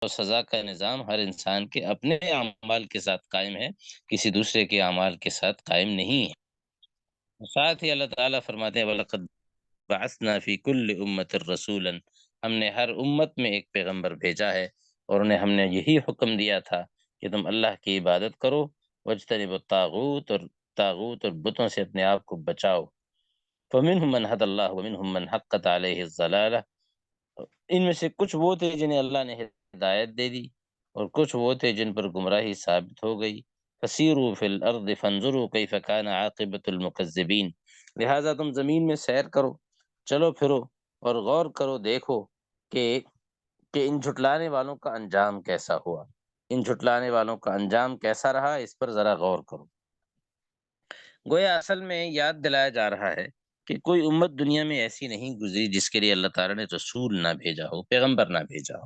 اور سزا کا نظام ہر انسان کے اپنے اعمال کے ساتھ قائم ہے، کسی دوسرے کے اعمال کے ساتھ قائم نہیں ہے۔ ساتھ ہی اللہ تعالیٰ فرماتے ہیں وَلَقَدْ بَعَثْنَا فِي كُلِّ أُمَّةٍ رَسُولًا، ہم نے ہر امت میں ایک پیغمبر بھیجا ہے، اور انہیں ہم نے یہی حکم دیا تھا کہ تم اللہ کی عبادت کرو، وَاجْتَنِبُوا الطَّاغُوتَ، اور طاغوت اور بتوں سے اپنے آپ کو بچاؤ۔ فَمِنْهُم مَّنْ هَدَى اللَّهُ وَمِنْهُم مَّنْ حَقَّتْ عَلَيْهِ الضَّلَالَةُ، ان میں سے کچھ وہ تھے جنہیں اللہ نے ہدایت دے دی، اور کچھ وہ تھے جن پر گمراہی ثابت ہو گئی۔ فسیروا فی الارض فانظروا کیف کان عاقبۃ المکذبین، لہذا تم زمین میں سیر کرو، چلو پھرو اور غور کرو، دیکھو کہ ان جھٹلانے والوں کا انجام کیسا ہوا، ان جھٹلانے والوں کا انجام کیسا رہا، اس پر ذرا غور کرو۔ گویا اصل میں یاد دلایا جا رہا ہے کہ کوئی امت دنیا میں ایسی نہیں گزری جس کے لیے اللہ تعالیٰ نے رسول نہ بھیجا ہو، پیغمبر نہ بھیجا ہو۔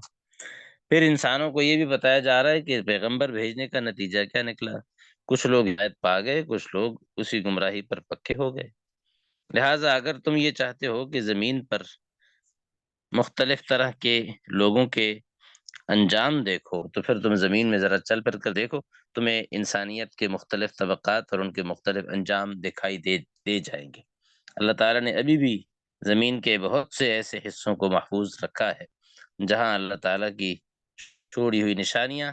پھر انسانوں کو یہ بھی بتایا جا رہا ہے کہ پیغمبر بھیجنے کا نتیجہ کیا نکلا، کچھ لوگ ہدایت پا گئے، کچھ لوگ اسی گمراہی پر پکے ہو گئے۔ لہٰذا اگر تم یہ چاہتے ہو کہ زمین پر مختلف طرح کے لوگوں کے انجام دیکھو، تو پھر تم زمین میں ذرا چل پھر کر دیکھو، تمہیں انسانیت کے مختلف طبقات اور ان کے مختلف انجام دکھائی دے جائیں گے۔ اللہ تعالیٰ نے ابھی بھی زمین کے بہت سے ایسے حصوں کو محفوظ رکھا ہے جہاں اللہ تعالیٰ کی چھوڑی ہوئی نشانیاں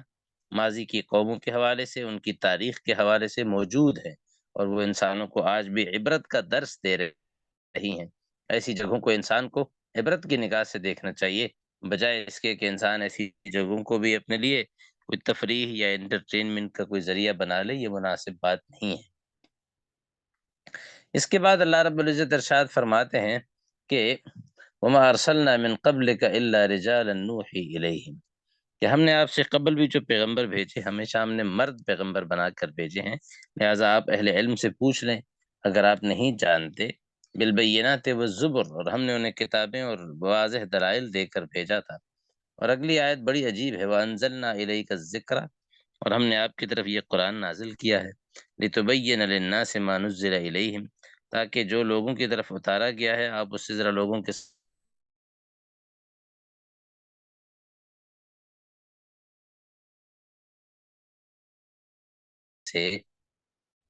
ماضی کی قوموں کے حوالے سے، ان کی تاریخ کے حوالے سے موجود ہیں، اور وہ انسانوں کو آج بھی عبرت کا درس دے رہی ہیں۔ ایسی جگہوں کو انسان کو عبرت کی نگاہ سے دیکھنا چاہیے، بجائے اس کے کہ انسان ایسی جگہوں کو بھی اپنے لیے کوئی تفریح یا انٹرٹینمنٹ کا کوئی ذریعہ بنا لے، یہ مناسب بات نہیں ہے۔ اس کے بعد اللہ رب العزت ارشاد فرماتے ہیں کہ وَمَا أَرْسَلْنَا مِن قَبْلِكَ إِلَّا رِجَالًا نُوحِي إِلَيْهِمْ، کہ ہم نے آپ سے قبل بھی جو پیغمبر بھیجے ہمیشہ ہم نے مرد پیغمبر بنا کر بھیجے ہیں، لہٰذا آپ اہل علم سے پوچھ لیں اگر آپ نہیں جانتے۔ بالبینات والزبر، اور ہم نے انہیں کتابیں اور واضح دلائل دے کر بھیجا تھا۔ اور اگلی آیت بڑی عجیب ہے، وَأَنزَلْنَا إِلَيْكَ الذِّكْرَ، اور ہم نے آپ کی طرف یہ قرآن نازل کیا ہے، لِتُبَيِّنَ لِلنَّاسِ مَا نُزِّلَ إِلَيْهِمْ، تاکہ جو لوگوں کی طرف اتارا گیا ہے آپ اس سے ذرا لوگوں کے سے،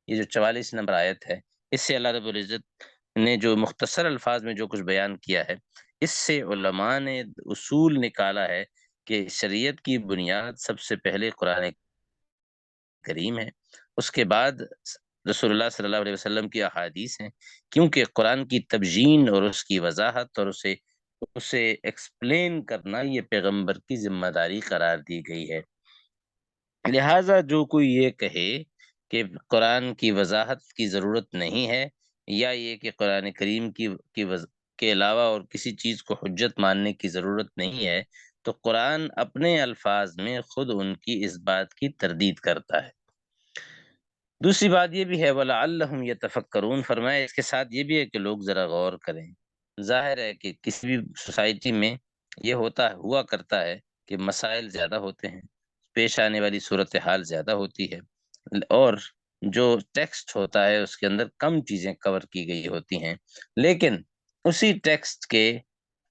یہ جو 44 نمبر آیت ہے، اس سے اللہ رب العزت نے جو مختصر الفاظ میں جو کچھ بیان کیا ہے، اس سے علماء نے اصول نکالا ہے کہ شریعت کی بنیاد سب سے پہلے قرآن کریم ہے، اس کے بعد رسول اللہ صلی اللہ علیہ وسلم کی احادیث ہیں، کیونکہ قرآن کی تبیین اور اس کی وضاحت اور اسے ایکسپلین کرنا یہ پیغمبر کی ذمہ داری قرار دی گئی ہے۔ لہٰذا جو کوئی یہ کہے کہ قرآن کی وضاحت کی ضرورت نہیں ہے، یا یہ کہ قرآن کریم کے علاوہ اور کسی چیز کو حجت ماننے کی ضرورت نہیں ہے، تو قرآن اپنے الفاظ میں خود ان کی اس بات کی تردید کرتا ہے۔ دوسری بات یہ بھی ہے وَلَعَلَّهُمْ يَتَفَكَّرُونَ، فرمایا اس کے ساتھ یہ بھی ہے کہ لوگ ذرا غور کریں۔ ظاہر ہے کہ کسی بھی سوسائٹی میں یہ ہوا کرتا ہے کہ مسائل زیادہ ہوتے ہیں، پیش آنے والی صورتحال زیادہ ہوتی ہے، اور جو ٹیکسٹ ہوتا ہے اس کے اندر کم چیزیں کور کی گئی ہوتی ہیں، لیکن اسی ٹیکسٹ کے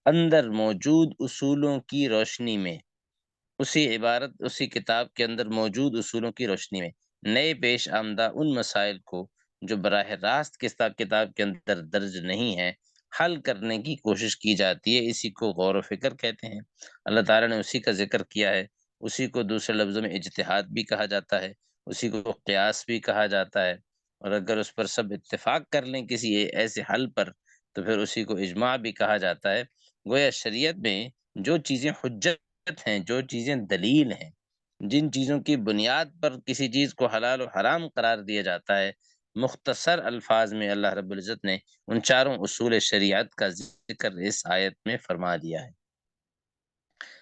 اندر موجود اصولوں کی روشنی میں، اسی کتاب کے اندر موجود اصولوں کی روشنی میں نئے پیش آمدہ ان مسائل کو جو براہ راست کتاب کے اندر درج نہیں ہے، حل کرنے کی کوشش کی جاتی ہے۔ اسی کو غور و فکر کہتے ہیں۔ اللہ تعالیٰ نے اسی کا ذکر کیا ہے، اسی کو دوسرے لفظوں میں اجتہاد بھی کہا جاتا ہے، اسی کو قیاس بھی کہا جاتا ہے، اور اگر اس پر سب اتفاق کر لیں کسی ایسے حل پر تو پھر اسی کو اجماع بھی کہا جاتا ہے۔ گویا شریعت میں جو چیزیں حجت ہیں، جو چیزیں دلیل ہیں، جن چیزوں کی بنیاد پر کسی چیز کو حلال و حرام قرار دیا جاتا ہے، مختصر الفاظ میں اللہ رب العزت نے ان چاروں اصول شریعت کا ذکر اس آیت میں فرما دیا ہے۔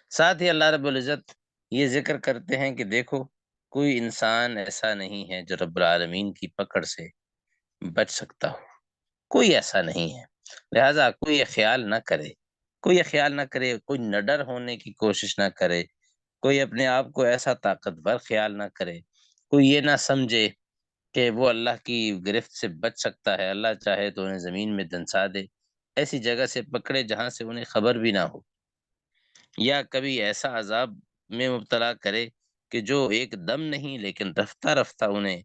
ساتھ ہی اللہ رب العزت یہ ذکر کرتے ہیں کہ دیکھو کوئی انسان ایسا نہیں ہے جو رب العالمین کی پکڑ سے بچ سکتا ہو، کوئی ایسا نہیں ہے۔ لہٰذا کوئی یہ خیال نہ کرے، کوئی نڈر ہونے کی کوشش نہ کرے، کوئی اپنے آپ کو ایسا طاقتور خیال نہ کرے، کوئی یہ نہ سمجھے کہ وہ اللہ کی گرفت سے بچ سکتا ہے، اللہ چاہے تو انہیں زمین میں دنسا دے، ایسی جگہ سے پکڑے جہاں سے انہیں خبر بھی نہ ہو، یا کبھی ایسا عذاب میں مبتلا کرے کہ جو ایک دم نہیں لیکن رفتہ رفتہ انہیں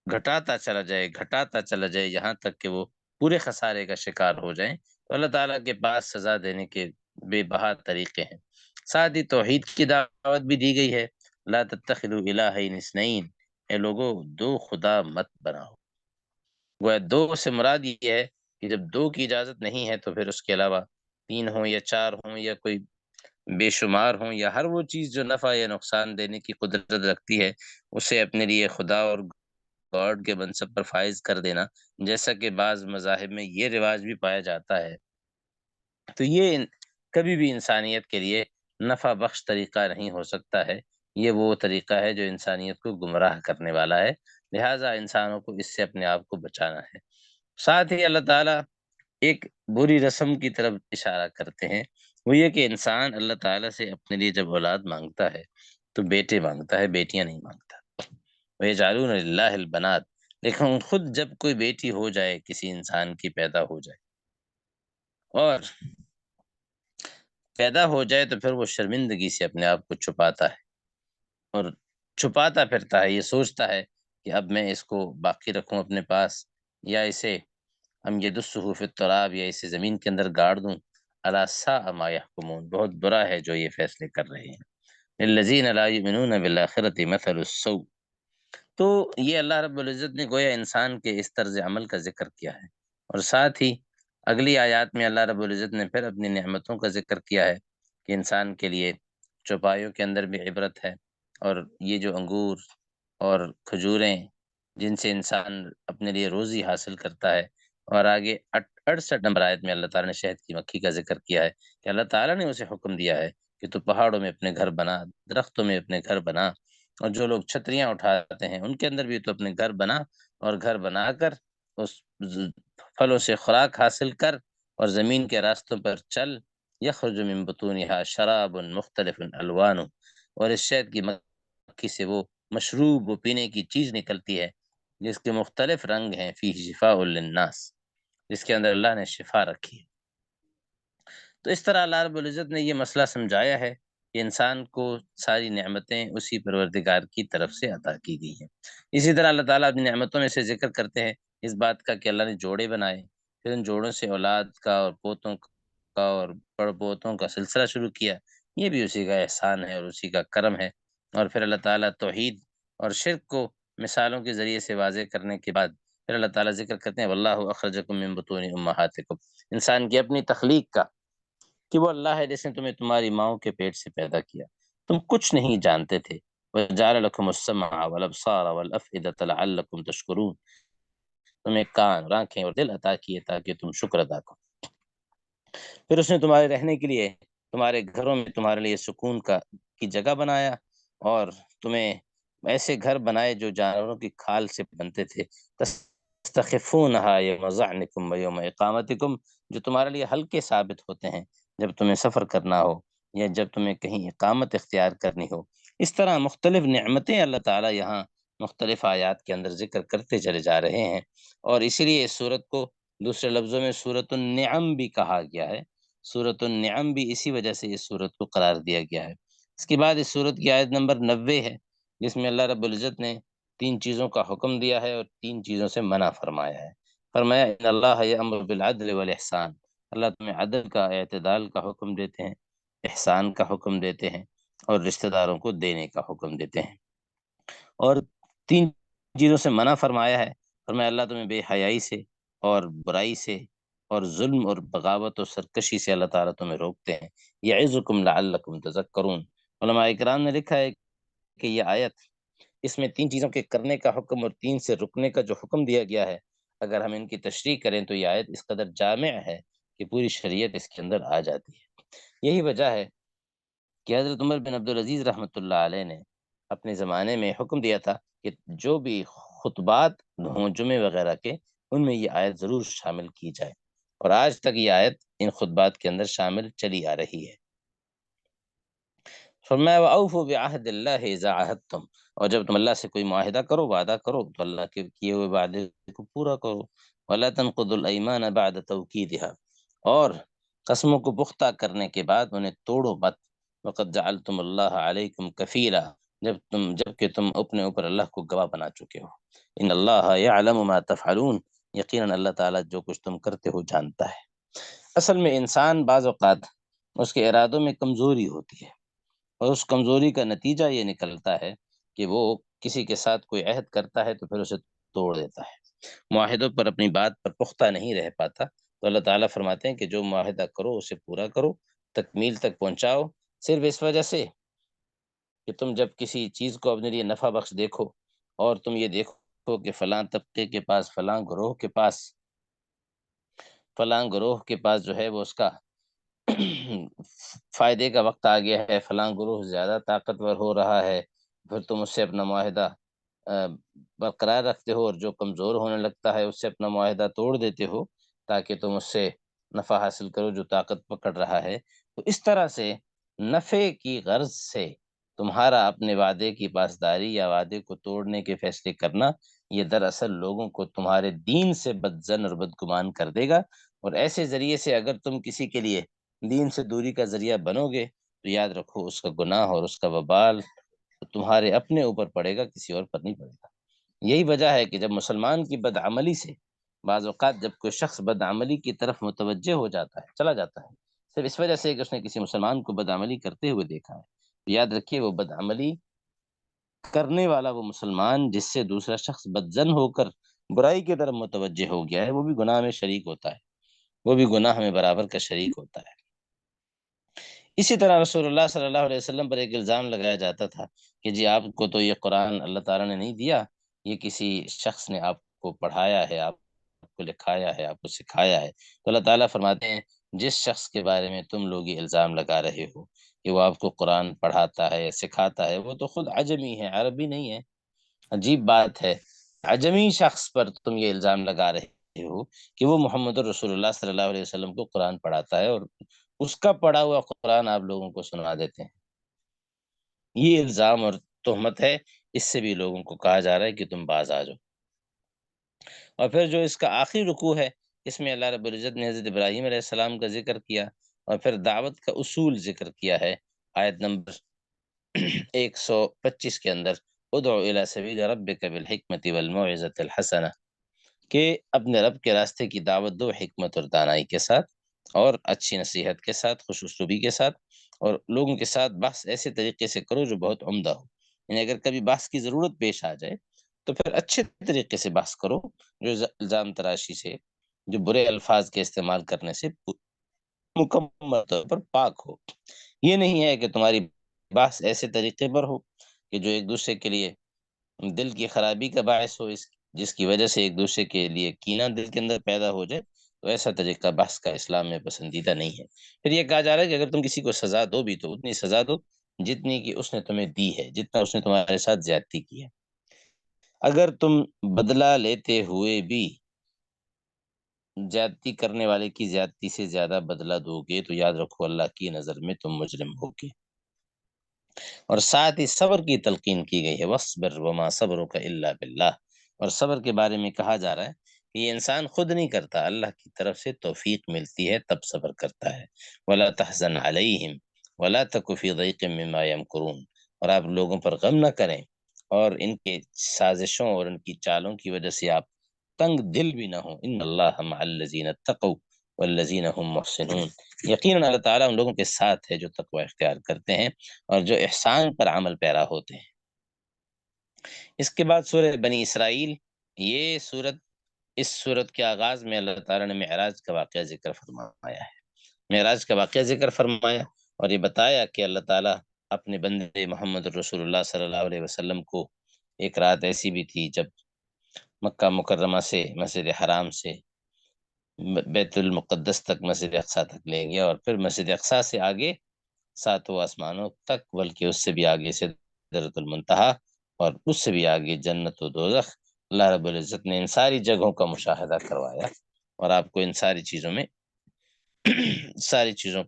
گھٹاتا چلا جائے یہاں تک کہ وہ پورے خسارے کا شکار ہو جائیں، تو اللہ تعالیٰ کے پاس سزا دینے کے بے بہا طریقے ہیں۔ ساتھ ہی توحید کی دعوت بھی دی گئی ہے، لا تتخذوا الہین اثنین، اے لوگو دو خدا مت بناؤ۔ گویا دو سے مراد یہ ہے کہ جب دو کی اجازت نہیں ہے تو پھر اس کے علاوہ تین ہوں یا چار ہوں یا کوئی بے شمار ہوں، یا ہر وہ چیز جو نفع یا نقصان دینے کی قدرت رکھتی ہے اسے اپنے لیے خدا اور گاڈ کے منصب پر فائز کر دینا، جیسا کہ بعض مذاہب میں یہ رواج بھی پایا جاتا ہے، تو یہ کبھی بھی انسانیت کے لیے نفع بخش طریقہ نہیں ہو سکتا ہے۔ یہ وہ طریقہ ہے جو انسانیت کو گمراہ کرنے والا ہے، لہٰذا انسانوں کو اس سے اپنے آپ کو بچانا ہے۔ ساتھ ہی اللہ تعالیٰ ایک بری رسم کی طرف اشارہ کرتے ہیں، وہ یہ کہ انسان اللہ تعالیٰ سے اپنے لیے جب اولاد مانگتا ہے تو بیٹے مانگتا ہے، بیٹیاں نہیں مانگتا۔ وَيَجْعَلُونَ لِلَّهِ الْبَنَاتِ، لیکن خود جب کوئی بیٹی ہو جائے، کسی انسان کی پیدا ہو جائے اور تو پھر وہ شرمندگی سے اپنے آپ کو چھپاتا ہے اور چھپاتا پھرتا ہے، یہ سوچتا ہے کہ اب میں اس کو باقی رکھوں اپنے پاس، یا اسے ہم یدسہ فی التراب، یا اسے زمین کے اندر گاڑ دوں۔ الا ساء ما یحکمون، بہت برا ہے جو یہ فیصلے کر رہے ہیں۔ للذین لا یؤمنون بالآخرۃ مثل السوء، تو یہ اللہ رب العزت نے گویا انسان کے اس طرز عمل کا ذکر کیا ہے، اور ساتھ ہی اگلی آیات میں اللہ رب العزت نے پھر اپنی نعمتوں کا ذکر کیا ہے کہ انسان کے لیے چوپایوں کے اندر بھی عبرت ہے، اور یہ جو انگور اور کھجوریں جن سے انسان اپنے لیے روزی حاصل کرتا ہے، اور آگے 68 نمبر آیت میں اللہ تعالیٰ نے شہد کی مکھی کا ذکر کیا ہے کہ اللہ تعالیٰ نے اسے حکم دیا ہے کہ تو پہاڑوں میں اپنے گھر بنا، درختوں میں اپنے گھر بنا، اور جو لوگ چھتریاں اٹھاتے ہیں ان کے اندر بھی تو اپنے گھر بنا، اور گھر بنا کر اس پھلوں سے خوراک حاصل کر اور زمین کے راستوں پر چل۔ یخرج من بطونها شراب مختلف الوانه، اور اس شہد کی مکھی سے وہ مشروب، وہ پینے کی چیز نکلتی ہے جس کے مختلف رنگ ہیں، فیہ شفاء للناس، جس کے اندر اللہ نے شفا رکھی ہے۔ تو اس طرح اللہ رب العزت نے یہ مسئلہ سمجھایا ہے کہ انسان کو ساری نعمتیں اسی پروردگار کی طرف سے عطا کی گئی ہیں۔ اسی طرح اللہ تعالیٰ اپنی نعمتوں میں سے ذکر کرتے ہیں اس بات کا کہ اللہ نے جوڑے بنائے، پھر ان جوڑوں سے اولاد کا اور پوتوں کا اور بڑ پوتوں کا سلسلہ شروع کیا، یہ بھی اسی کا احسان ہے اور اسی کا کرم ہے۔ اور پھر اللہ تعالیٰ توحید اور شرک کو مثالوں کے ذریعے سے واضح کرنے کے بعد پھر اللہ تعالیٰ ذکر کرتے ہیں واللہ اخرجکم من بطون امہاتکم، انسان کی اپنی تخلیق کا، کہ وہ اللہ ہے جس نے تمہیں تمہاری ماؤں کے پیٹ سے پیدا کیا، تم کچھ نہیں جانتے تھے۔ وَجَعَلَ لَكُمُ السَّمْعَ وَالْأَبْصَارَ وَالْأَفْئِدَةَ لَعَلَّكُمْ تَشْكُرُونَ، تمہیں کان اور آنکھیں اور دل عطا کیے تاکہ تم شکر ادا کرو۔ پھر اس نے تمہارے رہنے کے لیے تمہارے گھروں میں تمہارے لیے سکون کی جگہ بنایا، اور تمہیں ایسے گھر بنائے جو جانوروں کی کھال سے بنتے تھے، تستخفونها یوم ظعنکم و یوم اقامتکم، جو تمہارے لیے ہلکے ثابت ہوتے ہیں جب تمہیں سفر کرنا ہو یا جب تمہیں کہیں اقامت اختیار کرنی ہو۔ اس طرح مختلف نعمتیں اللہ تعالیٰ یہاں مختلف آیات کے اندر ذکر کرتے چلے جا رہے ہیں، اور اسی لیے اس صورت کو دوسرے لفظوں میں سورۃ النعم بھی کہا گیا ہے۔ سورۃ النعم بھی اسی وجہ سے اس صورت کو قرار دیا گیا ہے۔ اس کے بعد اس صورت کی آیت نمبر 90 ہے، جس میں اللہ رب العزت نے تین چیزوں کا حکم دیا ہے اور تین چیزوں سے منع فرمایا ہے۔ فرمایا ان اللہ یأمر بالعدل والاحسان، اللہ تمہیں عدل کا، اعتدال کا حکم دیتے ہیں، احسان کا حکم دیتے ہیں، اور رشتہ داروں کو دینے کا حکم دیتے ہیں، اور تین چیزوں سے منع فرمایا ہے۔ فرمایا اللہ تمہیں بے حیائی سے اور برائی سے اور ظلم اور بغاوت اور سرکشی سے اللہ تعالیٰ تمہیں روکتے ہیں۔ یعظکم لعلکم تذکرون، علماء اکرام نے لکھا ہے کہ یہ آیت، اس میں تین چیزوں کے کرنے کا حکم اور تین سے رکنے کا جو حکم دیا گیا ہے، اگر ہم ان کی تشریح کریں تو یہ آیت اس قدر جامع ہے کہ پوری شریعت اس کے اندر آ جاتی ہے۔ یہی وجہ ہے کہ حضرت عمر بن عبدالعزیز رحمۃ اللہ علیہ نے اپنے زمانے میں حکم دیا تھا کہ جو بھی خطبات ہوں جمعے وغیرہ کے، ان میں یہ آیت ضرور شامل کی جائے، اور آج تک یہ آیت ان خطبات کے اندر شامل چلی آ رہی ہے۔ فرمایا وَأَوْفُوا بِعَهْدِ اللَّهِ إِذَا عَاهَدتُّمْ، اور جب تم اللہ سے کوئی معاہدہ کرو، وعدہ کرو، تو اللہ کے کیے ہوئے وعدے کو پورا کرو۔ وَلَا تَنقُضُوا الْأَيْمَانَ بَعْدَ تَوْكِيدِهَا، اور قسموں کو پختہ کرنے کے بعد انہیں توڑو مت۔ وقد جعلتم اللہ علیکم کفیلا، جب کہ تم اپنے اوپر اللہ کو گواہ بنا چکے ہو۔ ان اللہ یعلم ما تفعلون، یقیناً اللہ تعالیٰ جو کچھ تم کرتے ہو جانتا ہے۔ اصل میں انسان بعض اوقات اس کے ارادوں میں کمزوری ہوتی ہے، اور اس کمزوری کا نتیجہ یہ نکلتا ہے کہ وہ کسی کے ساتھ کوئی عہد کرتا ہے تو پھر اسے توڑ دیتا ہے، معاہدوں پر اپنی بات پر پختہ نہیں رہ پاتا۔ تو اللہ تعالیٰ فرماتے ہیں کہ جو معاہدہ کرو اسے پورا کرو، تکمیل تک پہنچاؤ، صرف اس وجہ سے کہ تم جب کسی چیز کو اپنے لیے نفع بخش دیکھو، اور تم یہ دیکھو کہ فلاں طبقے کے پاس، فلاں گروہ کے پاس جو ہے وہ اس کا فائدے کا وقت آ گیا ہے، فلاں گروہ زیادہ طاقتور ہو رہا ہے، پھر تم اس سے اپنا معاہدہ آ، برقرار رکھتے ہو، اور جو کمزور ہونے لگتا ہے اس سے اپنا معاہدہ توڑ دیتے ہو تاکہ تم اس سے نفع حاصل کرو جو طاقت پکڑ رہا ہے۔ تو اس طرح سے نفع کی غرض سے تمہارا اپنے وعدے کی پاسداری یا وعدے کو توڑنے کے فیصلے کرنا، یہ دراصل لوگوں کو تمہارے دین سے بدظن اور بدگمان کر دے گا، اور ایسے ذریعے سے اگر تم کسی کے لیے دین سے دوری کا ذریعہ بنو گے تو یاد رکھو اس کا گناہ اور اس کا وبال تمہارے اپنے اوپر پڑے گا، کسی اور پر نہیں پڑے گا۔ یہی وجہ ہے کہ جب مسلمان کی بدعملی سے، بعض اوقات جب کوئی شخص بدعملی کی طرف متوجہ ہو جاتا ہے، چلا جاتا ہے، صرف اس وجہ سے کہ اس نے کسی مسلمان کو بدعملی کرتے ہوئے دیکھا ہے، تو یاد رکھیے وہ بدعملی کرنے والا وہ مسلمان جس سے دوسرا شخص بدظن ہو کر برائی کی طرف متوجہ ہو گیا ہے، وہ بھی گناہ میں شریک ہوتا ہے، وہ بھی گناہ میں برابر کا شریک ہوتا ہے۔ اسی طرح رسول اللہ صلی اللہ علیہ وسلم پر ایک الزام لگایا جاتا تھا کہ جی آپ کو تو یہ قرآن اللہ تعالیٰ نے نہیں دیا، یہ کسی شخص نے آپ کو پڑھایا ہے، آپ کو لکھایا ہے، آپ کو سکھایا ہے۔ تو اللہ تعالیٰ فرماتے ہیں جس شخص کے بارے میں تم لوگ یہ الزام لگا رہے ہو کہ وہ آپ کو قرآن پڑھاتا ہے، سکھاتا ہے، وہ تو خود عجمی ہے، عربی نہیں ہے۔ عجیب بات ہے، عجمی شخص پر تم یہ الزام لگا رہے ہو کہ وہ محمد الرسول اللہ صلی اللہ علیہ وسلم کو قرآن پڑھاتا ہے، اور اس کا پڑھا ہوا قرآن آپ لوگوں کو سنا دیتے ہیں۔ یہ الزام اور تہمت ہے، اس سے بھی لوگوں کو کہا جا رہا ہے کہ تم باز آ جاؤ۔ اور پھر جو اس کا آخری رکوع ہے، اس میں اللہ رب العزت نے حضرت ابراہیم علیہ السلام کا ذکر کیا، اور پھر دعوت کا اصول ذکر کیا ہے، آیت نمبر 125 کے اندر، ادعو الی سبیل ربک بالحکمت والموعظۃ الحسنہ، کہ اپنے رب کے راستے کی دعوت دو حکمت اور دانائی کے ساتھ، اور اچھی نصیحت کے ساتھ، خوش اسلوبی کے ساتھ، اور لوگوں کے ساتھ بحث ایسے طریقے سے کرو جو بہت عمدہ ہو، یعنی اگر کبھی بحث کی ضرورت پیش آ جائے تو پھر اچھے طریقے سے بحث کرو، جو الزام تراشی سے، جو برے الفاظ کے استعمال کرنے سے مکمل طور پر پاک ہو۔ یہ نہیں ہے کہ تمہاری بحث ایسے طریقے پر ہو کہ جو ایک دوسرے کے لیے دل کی خرابی کا باعث ہو، جس کی وجہ سے ایک دوسرے کے لیے کینہ دل کے اندر پیدا ہو جائے، تو ایسا طریقہ بحث کا اسلام میں پسندیدہ نہیں ہے۔ پھر یہ کہا جا رہا ہے کہ اگر تم کسی کو سزا دو بھی تو اتنی سزا دو جتنی کہ اس نے تمہیں دی ہے، جتنا اس نے تمہارے ساتھ زیادتی کی ہے۔ اگر تم بدلہ لیتے ہوئے بھی زیادتی کرنے والے کی زیادتی سے زیادہ بدلہ دو گے تو یاد رکھو اللہ کی نظر میں تم مجرم ہوگے۔ اور ساتھ ہی صبر کی تلقین کی گئی ہے، وَاصْبِرْ وَمَا صَبْرُكَ إِلَّا بِاللَّهِ، اور صبر کے بارے میں کہا جا رہا ہے کہ یہ انسان خود نہیں کرتا، اللہ کی طرف سے توفیق ملتی ہے تب صبر کرتا ہے۔ وَلَا تَحْزَنْ عَلَيْهِمْ وَلَا تَكُ فِي ضَيْقٍ مِّمَّا يَمْكُرُونَ، اور آپ لوگوں پر غم نہ کریں، اور ان کے سازشوں اور ان کی چالوں کی وجہ سے آپ تنگ دل بھی نہ ہوں۔ ان اللہ مع الذین اتقوا والذین هم محسنون، یقیناً اللہ تعالیٰ ان لوگوں کے ساتھ ہے جو تقوی اختیار کرتے ہیں اور جو احسان پر عمل پیرا ہوتے ہیں۔ اس کے بعد سورہ بنی اسرائیل، یہ سورت، اس سورت کے آغاز میں اللہ تعالیٰ نے معراج کا واقعہ ذکر فرمایا ہے، معراج کا واقعہ ذکر فرمایا، اور یہ بتایا کہ اللہ تعالیٰ اپنے بندے محمد رسول اللہ صلی اللہ علیہ وسلم کو ایک رات ایسی بھی تھی جب مکہ مکرمہ سے، مسجد حرام سے بیت المقدس تک، مسجد اقصیٰ تک لے گیا، اور پھر مسجد اقصیٰ سے آگے ساتوں آسمانوں تک، بلکہ اس سے بھی آگے سدرۃ المنتہا، اور اس سے بھی آگے جنت و دوزخ، اللہ رب العزت نے ان ساری جگہوں کا مشاہدہ کروایا، اور آپ کو ان ساری چیزوں میں ساری چیزوں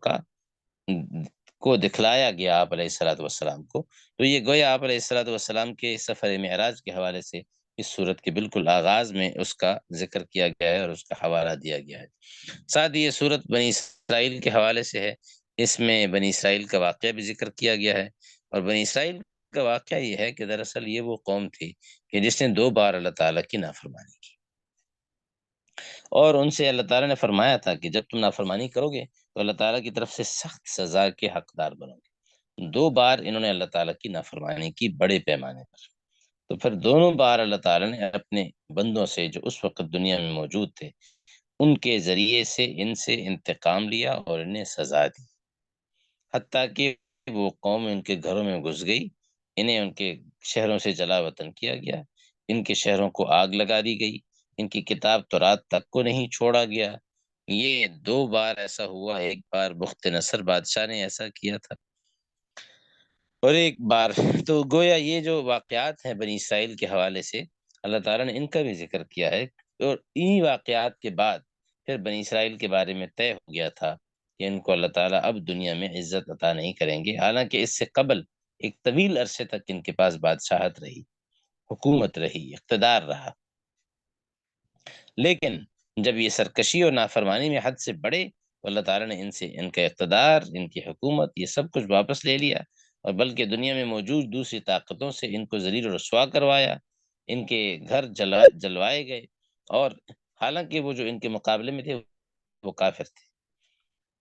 کو دکھلایا گیا آپ علیہ الصلوۃ والسلام کو۔ تو یہ گویا آپ علیہ الصلوۃ والسلام کے سفر معراج کے حوالے سے اس صورت کے بالکل آغاز میں اس کا ذکر کیا گیا ہے اور اس کا حوالہ دیا گیا ہے۔ ساتھ ہی یہ صورت بنی اسرائیل کے حوالے سے ہے، اس میں بنی اسرائیل کا واقعہ بھی ذکر کیا گیا ہے، اور بنی اسرائیل کا واقعہ یہ ہے کہ دراصل یہ وہ قوم تھی کہ جس نے 2 بار اللہ تعالیٰ کی نافرمانی کی، اور ان سے اللہ تعالیٰ نے فرمایا تھا کہ جب تم نافرمانی کرو گے تو اللہ تعالیٰ کی طرف سے سخت سزا کے حقدار بنو گے۔ 2 بار انہوں نے اللہ تعالیٰ کی نافرمانی کی بڑے پیمانے پر، تو پھر دونوں بار اللہ تعالیٰ نے اپنے بندوں سے جو اس وقت دنیا میں موجود تھے ان کے ذریعے سے ان سے انتقام لیا اور انہیں سزا دی، حتیٰ کہ وہ قوم ان کے گھروں میں گھس گئی، انہیں ان کے شہروں سے جلا وطن کیا گیا، ان کے شہروں کو آگ لگا دی گئی، ان کی کتاب تورات تک کو نہیں چھوڑا گیا۔ یہ 2 بار ایسا ہوا، ایک بار بخت نصر بادشاہ نے ایسا کیا تھا، اور ایک بار تو گویا یہ جو واقعات ہیں بنی اسرائیل کے حوالے سے اللہ تعالیٰ نے ان کا بھی ذکر کیا ہے، اور انہی واقعات کے بعد پھر بنی اسرائیل کے بارے میں طے ہو گیا تھا کہ ان کو اللہ تعالیٰ اب دنیا میں عزت عطا نہیں کریں گے، حالانکہ اس سے قبل ایک طویل عرصے تک ان کے پاس بادشاہت رہی، حکومت رہی، اقتدار رہا، لیکن جب یہ سرکشی اور نافرمانی میں حد سے بڑھے تو اللہ تعالیٰ نے ان سے ان کا اقتدار، ان کی حکومت، یہ سب کچھ واپس لے لیا، اور بلکہ دنیا میں موجود دوسری طاقتوں سے ان کو ذلیل و رسوا کروایا، ان کے گھر جلوائے گئے، اور حالانکہ وہ جو ان کے مقابلے میں تھے وہ کافر تھے،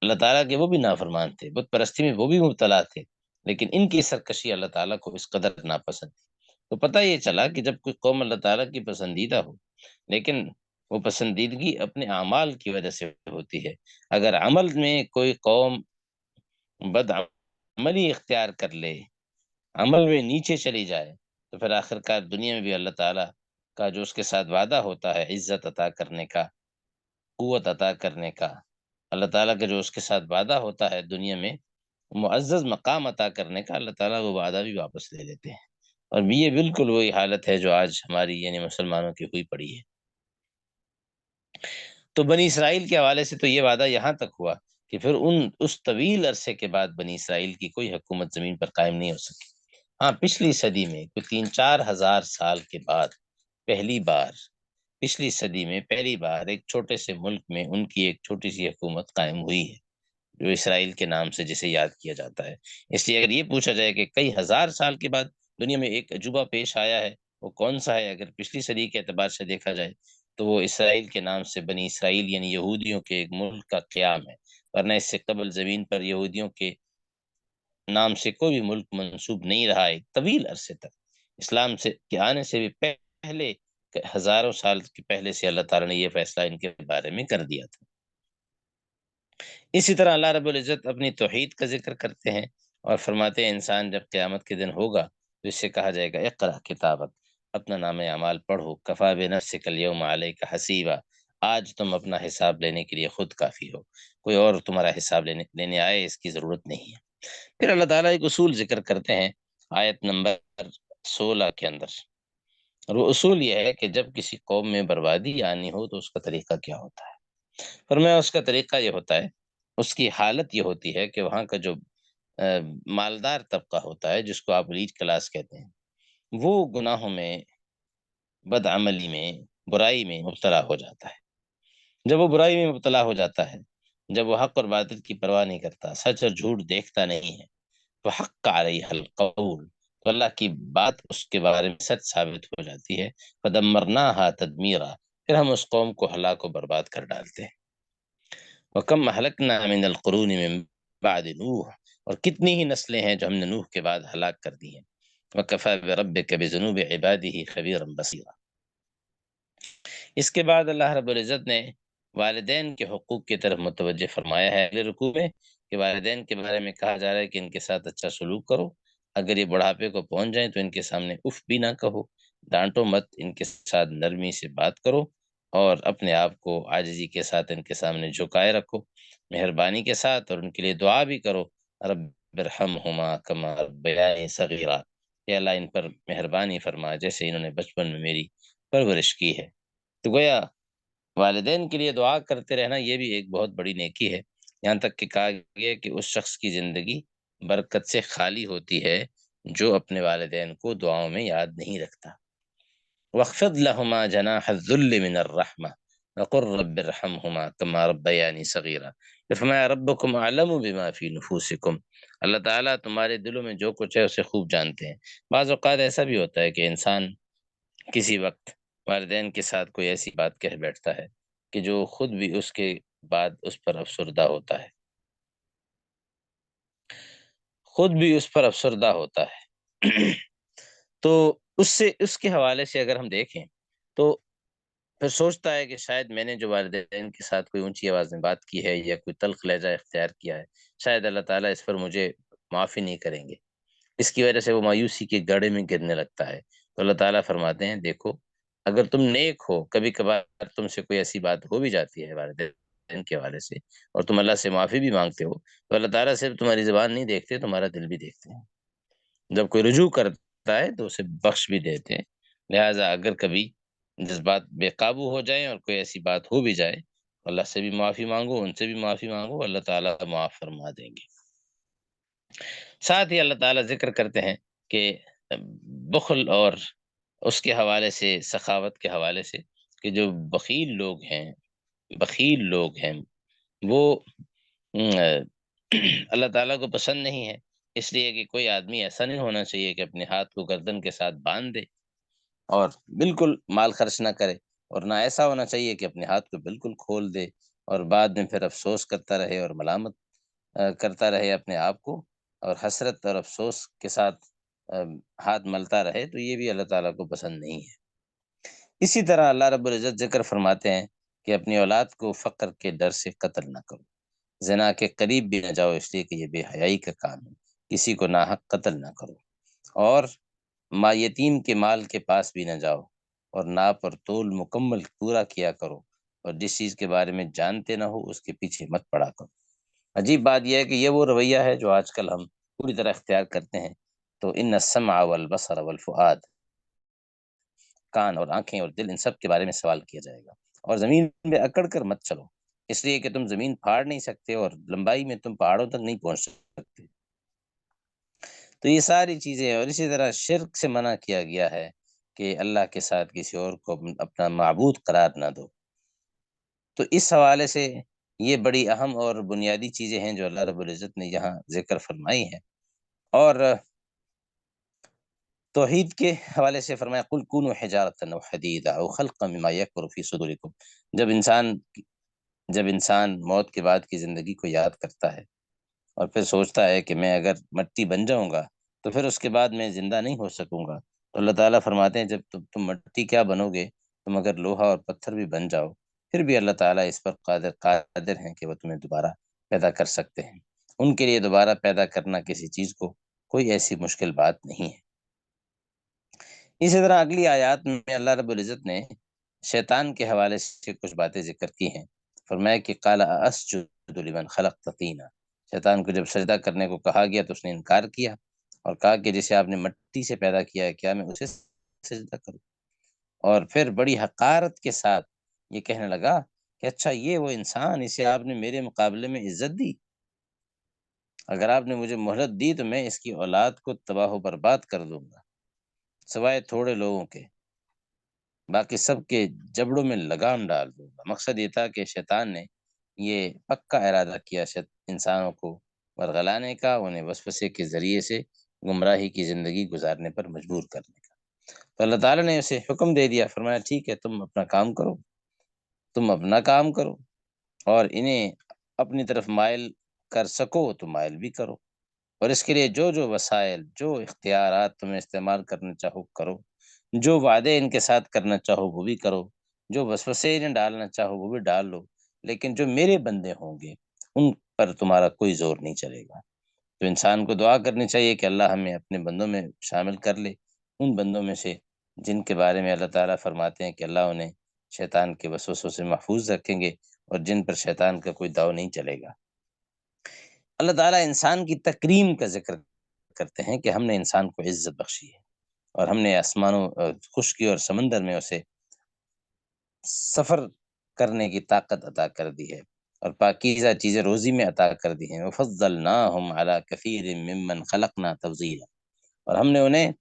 اللہ تعالیٰ کے وہ بھی نافرمان تھے، بت پرستی میں وہ بھی مبتلا تھے، لیکن ان کی سرکشی اللہ تعالیٰ کو اس قدر ناپسند تھی۔ تو پتہ یہ چلا کہ جب کوئی قوم اللہ تعالیٰ کی پسندیدہ ہو، لیکن وہ پسندیدگی اپنے اعمال کی وجہ سے ہوتی ہے۔ اگر عمل میں کوئی قوم بد عملی اختیار کر لے، عمل میں نیچے چلی جائے، تو پھر آخرکار دنیا میں بھی اللہ تعالیٰ کا جو اس کے ساتھ وعدہ ہوتا ہے عزت عطا کرنے کا، قوت عطا کرنے کا، اللہ تعالیٰ کا جو اس کے ساتھ وعدہ ہوتا ہے دنیا میں معزز مقام عطا کرنے کا، اللہ تعالیٰ وہ وعدہ بھی واپس لے لیتے ہیں، اور یہ بالکل وہی حالت ہے جو آج ہماری یعنی مسلمانوں کی ہوئی پڑی ہے۔ تو بنی اسرائیل کے حوالے سے تو یہ وعدہ یہاں تک ہوا کہ پھر اس طویل عرصے کے بعد بنی اسرائیل کی کوئی حکومت زمین پر قائم نہیں ہو سکی۔ ہاں، پچھلی صدی میں کوئی 3-4 ہزار سال کے بعد پہلی بار، پچھلی صدی میں پہلی بار ایک چھوٹے سے ملک میں ان کی ایک چھوٹی سی حکومت قائم ہوئی ہے، جو اسرائیل کے نام سے جسے یاد کیا جاتا ہے۔ اس لیے اگر یہ پوچھا جائے کہ کئی ہزار سال کے بعد دنیا میں ایک عجوبہ پیش آیا ہے، وہ کون سا ہے، اگر پچھلی صدی کے اعتبار سے دیکھا جائے تو وہ اسرائیل کے نام سے بنی اسرائیل یعنی یہودیوں کے ایک ملک کا قیام ہے، ورنہ اس سے قبل زمین پر یہودیوں کے نام سے کوئی بھی ملک منسوب نہیں رہا ہے طویل عرصے تک۔ اسلام سے کے آنے سے بھی پہلے ہزاروں سال کے پہلے سے اللہ تعالیٰ نے یہ فیصلہ ان کے بارے میں کر دیا تھا۔ اسی طرح اللہ رب العزت اپنی توحید کا ذکر کرتے ہیں اور فرماتے ہیں انسان جب قیامت کے دن ہوگا تو اس سے کہا جائے گا اقرأ کتابک، اپنا نام اعمال پڑھو، کفا بنفسک الیوم علیک حسیبا، آج تم اپنا حساب لینے کے لیے خود کافی ہو، کوئی اور تمہارا حساب لینے آئے اس کی ضرورت نہیں ہے۔ پھر اللہ تعالیٰ ایک اصول ذکر کرتے ہیں آیت نمبر 16 کے اندر، اور وہ اصول یہ ہے کہ جب کسی قوم میں بربادی آنی ہو تو اس کا طریقہ کیا ہوتا ہے؟ فرمایا اس کا طریقہ یہ ہوتا ہے، اس کی حالت یہ ہوتی ہے کہ وہاں کا جو مالدار طبقہ ہوتا ہے جس کو آپ لیڈ کلاس کہتے ہیں، وہ گناہوں میں، بدعملی میں، برائی میں مبتلا ہو جاتا ہے۔ جب وہ برائی میں مبتلا ہو جاتا ہے، جب وہ حق اور باطل کی پرواہ نہیں کرتا، سچ اور جھوٹ دیکھتا نہیں ہے، تو حق علیہ القول، تو اللہ کی بات اس کے بارے میں سچ ثابت ہو جاتی ہے، فدمرناها تدمیرا، پھر ہم اس قوم کو ہلاک و برباد کر ڈالتے ہیں۔ وَكَمْ أَهْلَكْنَا مِنَ الْقُرُونِ مِن بَعْدِ نوح، اور کتنی ہی نسلیں ہیں جو ہم نے نوح کے بعد ہلاک کر دی ہیں۔ وَكَفَىٰ بِرَبِّكَ بِذُنُوبِ عِبَادِهِ خَبِيرًا بَصِيرًا۔ اس کے بعد اللہ رب العزت نے والدین کے حقوق کی طرف متوجہ فرمایا ہے اگلے رکوع میں، کہ والدین کے بارے میں کہا جا رہا ہے کہ ان کے ساتھ اچھا سلوک کرو، اگر یہ بڑھاپے کو پہنچ جائیں تو ان کے سامنے اف بھی نہ کہو، ڈانٹو مت، ان کے ساتھ نرمی سے بات کرو، اور اپنے آپ کو عاجزی کے ساتھ ان کے سامنے جھکائے رکھو، مہربانی کے ساتھ، اور ان کے لیے دعا بھی کرو، رب ارحمہما کما ربیانی صغیرا، کہ اللہ ان پر مہربانی فرما جیسے انہوں نے بچپن میں میری پرورش کی ہے۔ تو گویا والدین کے لیے دعا کرتے رہنا یہ بھی ایک بہت بڑی نیکی ہے، یہاں تک کہ کہا گیا کہ اس شخص کی زندگی برکت سے خالی ہوتی ہے جو اپنے والدین کو دعاؤں میں یاد نہیں رکھتا۔ وَاخْفِضْ لَهُمَا جَنَاحَ الذُّلِّ مِنَ الرَّحْمَةِ وَقُلْ رَبِّ ارْحَمْهُمَا كَمَا رَبَّيَانِي صَغِيرًا، تو فرمایا ربکم اعلم بما فی نفوسکم، اللہ تعالیٰ تمہارے دلوں میں جو کچھ ہے اسے خوب جانتے ہیں۔ بعض اوقات ایسا بھی ہوتا ہے کہ انسان کسی وقت والدین کے ساتھ کوئی ایسی بات کہہ بیٹھتا ہے کہ جو خود بھی اس کے بعد اس پر افسردہ ہوتا ہے، خود بھی اس پر افسردہ ہوتا ہے۔ تو اس کے حوالے سے اگر ہم دیکھیں تو پھر سوچتا ہے کہ شاید میں نے جو والدین کے ساتھ کوئی اونچی آواز میں بات کی ہے یا کوئی تلخ لہجہ اختیار کیا ہے، شاید اللہ تعالیٰ اس پر مجھے معافی نہیں کریں گے۔ اس کی وجہ سے وہ مایوسی کے گڑھے میں گرنے لگتا ہے۔ تو اللہ تعالیٰ فرماتے ہیں دیکھو، اگر تم نیک ہو، کبھی کبھار تم سے کوئی ایسی بات ہو بھی جاتی ہے والدین کے حوالے سے، اور تم اللہ سے معافی بھی مانگتے ہو، تو اللہ تعالیٰ صرف تمہاری زبان نہیں دیکھتے، تمہارا دل بھی دیکھتے ہیں۔ جب کوئی رجوع کرتا ہے تو اسے بخش بھی دیتے ہیں۔ لہٰذا اگر کبھی جذبات بے قابو ہو جائیں اور کوئی ایسی بات ہو بھی جائے، اللہ سے بھی معافی مانگو، ان سے بھی معافی مانگو، اللہ تعالیٰ معاف فرما دیں گے۔ ساتھ ہی اللہ تعالیٰ ذکر کرتے ہیں کہ بخل اور اس کے حوالے سے، سخاوت کے حوالے سے، کہ جو بخیل لوگ ہیں وہ اللہ تعالیٰ کو پسند نہیں ہے۔ اس لیے کہ کوئی آدمی ایسا نہیں ہونا چاہیے کہ اپنے ہاتھ کو گردن کے ساتھ باندھ دے اور بالکل مال خرچ نہ کرے، اور نہ ایسا ہونا چاہیے کہ اپنے ہاتھ کو بالکل کھول دے اور بعد میں پھر افسوس کرتا رہے اور ملامت کرتا رہے اپنے آپ کو، اور حسرت اور افسوس کے ساتھ آ، ہاتھ ملتا رہے، تو یہ بھی اللہ تعالیٰ کو پسند نہیں ہے۔ اسی طرح اللہ رب العزت ذکر فرماتے ہیں کہ اپنی اولاد کو فقر کے ڈر سے قتل نہ کرو، زنا کے قریب بھی نہ جاؤ، اس لیے کہ یہ بے حیائی کا کام ہے، کسی کو ناحق قتل نہ کرو، اور ماں یتیم کے مال کے پاس بھی نہ جاؤ، اور ناپ اور تول مکمل پورا کیا کرو، اور جس چیز کے بارے میں جانتے نہ ہو اس کے پیچھے مت پڑا کرو۔ عجیب بات یہ ہے کہ یہ وہ رویہ ہے جو آج کل ہم پوری طرح اختیار کرتے ہیں۔ تو ان السمع والبصر والفؤاد، کان اور آنکھیں اور دل، ان سب کے بارے میں سوال کیا جائے گا، اور زمین میں اکڑ کر مت چلو، اس لیے کہ تم زمین پھاڑ نہیں سکتے اور لمبائی میں تم پہاڑوں تک نہیں پہنچ سکتے۔ تو یہ ساری چیزیں، اور اسی طرح شرک سے منع کیا گیا ہے کہ اللہ کے ساتھ کسی اور کو اپنا معبود قرار نہ دو۔ تو اس حوالے سے یہ بڑی اہم اور بنیادی چیزیں ہیں جو اللہ رب العزت نے یہاں ذکر فرمائی ہیں۔ اور توحید کے حوالے سے فرمایا قل کونوا حجارۃ او حدیدا او خلقا مما یکبر فی صدورکم۔ جب انسان موت کے بعد کی زندگی کو یاد کرتا ہے اور پھر سوچتا ہے کہ میں اگر مٹی بن جاؤں گا تو پھر اس کے بعد میں زندہ نہیں ہو سکوں گا، تو اللہ تعالیٰ فرماتے ہیں جب تم مٹی کیا بنو گے، تم اگر لوہا اور پتھر بھی بن جاؤ، پھر بھی اللہ تعالیٰ اس پر قادر ہیں کہ وہ تمہیں دوبارہ پیدا کر سکتے ہیں۔ ان کے لیے دوبارہ پیدا کرنا کسی چیز کو کوئی ایسی مشکل بات نہیں ہے۔ اسی طرح اگلی آیات میں اللہ رب العزت نے شیطان کے حوالے سے کچھ باتیں ذکر کی ہیں۔ فرمایا کہ قال اسجد لمن خلقت طینا، شیطان کو جب سجدہ کرنے کو کہا گیا تو اس نے انکار کیا اور کہا کہ جسے آپ نے مٹی سے پیدا کیا ہے، کیا میں اسے سجدہ کروں؟ اور پھر بڑی حقارت کے ساتھ یہ کہنے لگا کہ اچھا یہ وہ انسان، اسے آپ نے میرے مقابلے میں عزت دی، اگر آپ نے مجھے مہلت دی تو میں اس کی اولاد کو تباہ و برباد کر دوں گا، سوائے تھوڑے لوگوں کے، باقی سب کے جبڑوں میں لگام ڈال دوں گا۔ مقصد یہ تھا کہ شیطان نے یہ پکا ارادہ کیا انسانوں کو ورغلانے کا، انہیں وسوسے کے ذریعے سے گمراہی کی زندگی گزارنے پر مجبور کرنے کا۔ تو اللہ تعالیٰ نے اسے حکم دے دیا، فرمایا ٹھیک ہے، تم اپنا کام کرو اور انہیں اپنی طرف مائل کر سکو تو مائل بھی کرو، اور اس کے لیے جو جو وسائل، جو اختیارات تمہیں استعمال کرنا چاہو کرو، جو وعدے ان کے ساتھ کرنا چاہو وہ بھی کرو، جو وسوسے انہیں ڈالنا چاہو وہ بھی ڈال لو، لیکن جو میرے بندے ہوں گے ان پر تمہارا کوئی زور نہیں چلے گا۔ تو انسان کو دعا کرنی چاہیے کہ اللہ ہمیں اپنے بندوں میں شامل کر لے، ان بندوں میں سے جن کے بارے میں اللہ تعالیٰ فرماتے ہیں کہ اللہ انہیں شیطان کے وسوسوں سے محفوظ رکھیں گے اور جن پر شیطان کا کوئی داؤ نہیں چلے گا۔ اللہ تعالیٰ انسان کی تکریم کا ذکر کرتے ہیں کہ ہم نے انسان کو عزت بخشی ہے، اور ہم نے آسمانوں، خشکی اور سمندر میں اسے سفر کرنے کی طاقت عطا کر دی ہے، اور پاکیزہ چیزیں روزی میں عطا کر دی ہیں۔ وَفَضَّلْنَاهُمْ عَلَى كَثِيرٍ مِّمَّنْ خَلَقْنَا تَفْضِيلًا، اور ہم نے انہیں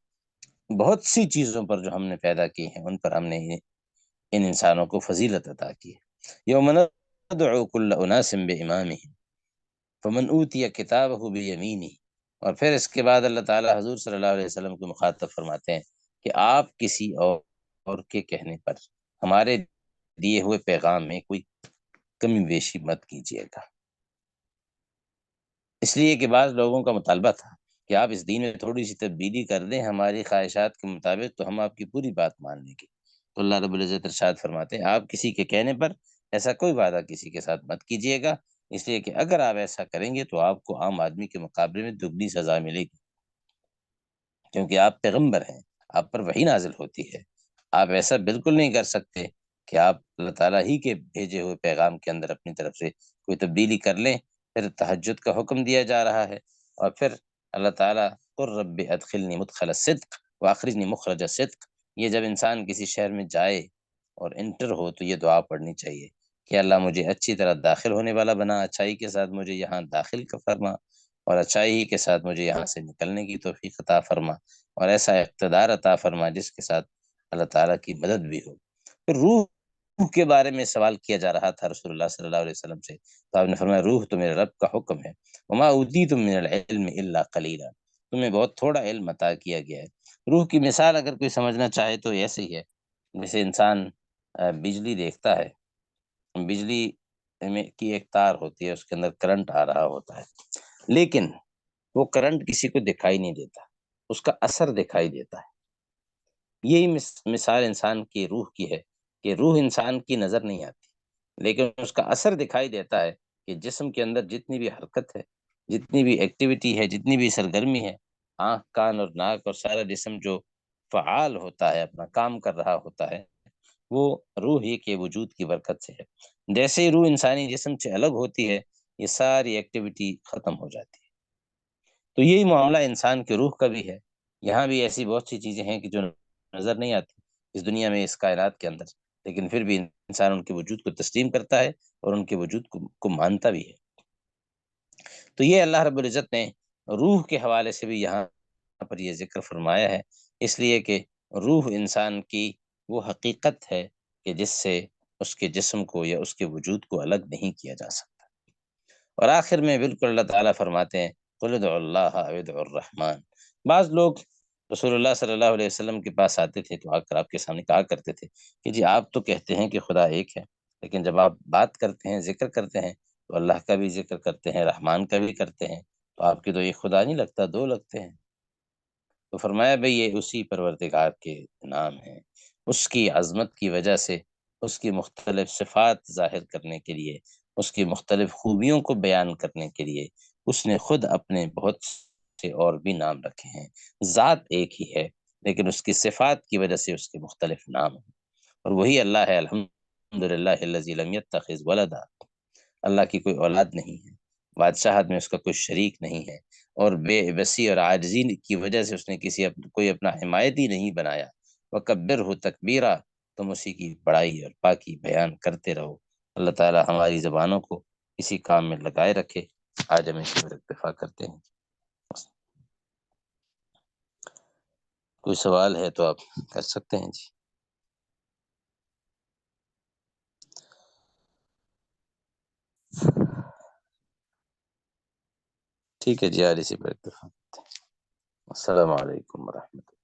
بہت سی چیزوں پر جو ہم نے پیدا کی ہیں ان پر ہم نے ان انسانوں کو فضیلت عطا کی ہے۔ یوم ندعو کل اناس بامامہم، فمن اوتی کتابہ بیمینہ، اور پھر اس کے بعد اللہ تعالیٰ حضور صلی اللہ علیہ وسلم کو مخاطب فرماتے ہیں کہ آپ کسی اور کے کہنے پر ہمارے دیے ہوئے پیغام میں کوئی کمی بیشی مت کیجیے گا۔ اس لیے کہ بعض لوگوں کا مطالبہ تھا کہ آپ اس دین میں تھوڑی سی تبدیلی کر دیں ہماری خواہشات کے مطابق تو ہم آپ کی پوری بات مان لیں گے۔ تو اللہ رب العزت ارشاد فرماتے ہیں آپ کسی کے کہنے پر ایسا کوئی وعدہ کسی کے ساتھ مت کیجیے گا، اس لیے کہ اگر آپ ایسا کریں گے تو آپ کو عام آدمی کے مقابلے میں دگنی سزا ملے گی، کیونکہ آپ پیغمبر ہیں، آپ پر وحی نازل ہوتی ہے۔ آپ ایسا بالکل نہیں کر سکتے کہ آپ اللہ تعالیٰ ہی کے بھیجے ہوئے پیغام کے اندر اپنی طرف سے کوئی تبدیلی کر لیں۔ پھر تہجد کا حکم دیا جا رہا ہے، اور پھر اللہ تعالیٰ قل رب ادخلنی مدخل صدق واخرجنی مخرج صدق، یہ جب انسان کسی شہر میں جائے اور انٹر ہو تو یہ دعا پڑھنی چاہیے کہ اللہ مجھے اچھی طرح داخل ہونے والا بنا، اچھائی کے ساتھ مجھے یہاں داخل کا فرما، اور اچھائی ہی کے ساتھ مجھے یہاں سے نکلنے کی توفیق عطا فرما، اور ایسا اقتدار عطا فرما جس کے ساتھ اللہ تعالیٰ کی مدد بھی ہو۔ پھر روح کے بارے میں سوال کیا جا رہا تھا رسول اللہ صلی اللہ علیہ وسلم سے، تو آپ نے فرمایا روح تو میرے رب کا حکم ہے، وما اوتیتم من العلم الا قلیلا، تمہیں بہت تھوڑا علم عطا کیا گیا ہے۔ روح کی مثال اگر کوئی سمجھنا چاہے تو ایسے ہی ہے جیسے انسان بجلی دیکھتا ہے، بجلی میں کی ایک تار ہوتی ہے، اس کے اندر کرنٹ آ رہا ہوتا ہے، لیکن وہ کرنٹ کسی کو دکھائی نہیں دیتا، اس کا اثر دکھائی دیتا ہے۔ یہی مثال انسان کی روح کی ہے کہ روح انسان کی نظر نہیں آتی، لیکن اس کا اثر دکھائی دیتا ہے کہ جسم کے اندر جتنی بھی حرکت ہے، جتنی بھی ایکٹیویٹی ہے، جتنی بھی سرگرمی ہے، آنکھ کان اور ناک اور سارا جسم جو فعال ہوتا ہے، اپنا کام کر رہا ہوتا ہے، وہ روح ہی کے وجود کی برکت سے ہے۔ جیسے ہی روح انسانی جسم سے الگ ہوتی ہے، یہ ساری ایکٹیویٹی ختم ہو جاتی ہے۔ تو یہی معاملہ انسان کے روح کا بھی ہے۔ یہاں بھی ایسی بہت سی چیزیں ہیں کہ جو نظر نہیں آتی اس دنیا میں، اس کائنات کے اندر، لیکن پھر بھی انسان ان کے وجود کو تسلیم کرتا ہے اور ان کے وجود کو مانتا بھی ہے۔ تو یہ اللہ رب العزت نے روح کے حوالے سے بھی یہاں پر یہ ذکر فرمایا ہے، اس لیے کہ روح انسان کی وہ حقیقت ہے کہ جس سے اس کے جسم کو یا اس کے وجود کو الگ نہیں کیا جا سکتا۔ اور آخر میں بالکل اللہ تعالیٰ فرماتے ہیں قل ادعوا اللہ او ادعوا الرحمن۔ بعض لوگ رسول اللہ صلی اللہ علیہ وسلم کے پاس آتے تھے تو آ کر آپ کے سامنے کہا کرتے تھے کہ جی آپ تو کہتے ہیں کہ خدا ایک ہے، لیکن جب آپ بات کرتے ہیں، ذکر کرتے ہیں تو اللہ کا بھی ذکر کرتے ہیں، رحمان کا بھی کرتے ہیں، تو آپ کی تو ایک خدا نہیں لگتا، دو لگتے ہیں۔ تو فرمایا بھئی یہ اسی پروردگار کے نام ہیں، اس کی عظمت کی وجہ سے، اس کی مختلف صفات ظاہر کرنے کے لیے، اس کی مختلف خوبیوں کو بیان کرنے کے لیے اس نے خود اپنے بہت سے اور بھی نام رکھے ہیں۔ ذات ایک ہی ہے، لیکن اس کی صفات کی وجہ سے اس کے مختلف نام ہیں، اور وہی اللہ ہے۔ الحمدللہ الذی لم یتخذ ولدا، اللہ کی کوئی اولاد نہیں ہے، بادشاہت میں اس کا کوئی شریک نہیں ہے، اور بے بسی اور عاجزی کی وجہ سے اس نے کوئی اپنا حمایتی نہیں بنایا۔ وکبرہ تکبیرا، تم اسی کی بڑائی اور پاکی بیان کرتے رہو۔ اللہ تعالی ہماری زبانوں کو اسی کام میں لگائے رکھے۔ آج ہم اسی پر اکتفا کرتے ہیں۔ کوئی سوال ہے تو آپ کر سکتے ہیں جی۔ ٹھیک ہے جی، آج اسی پر اکتفا۔ السلام علیکم ورحمۃ اللہ۔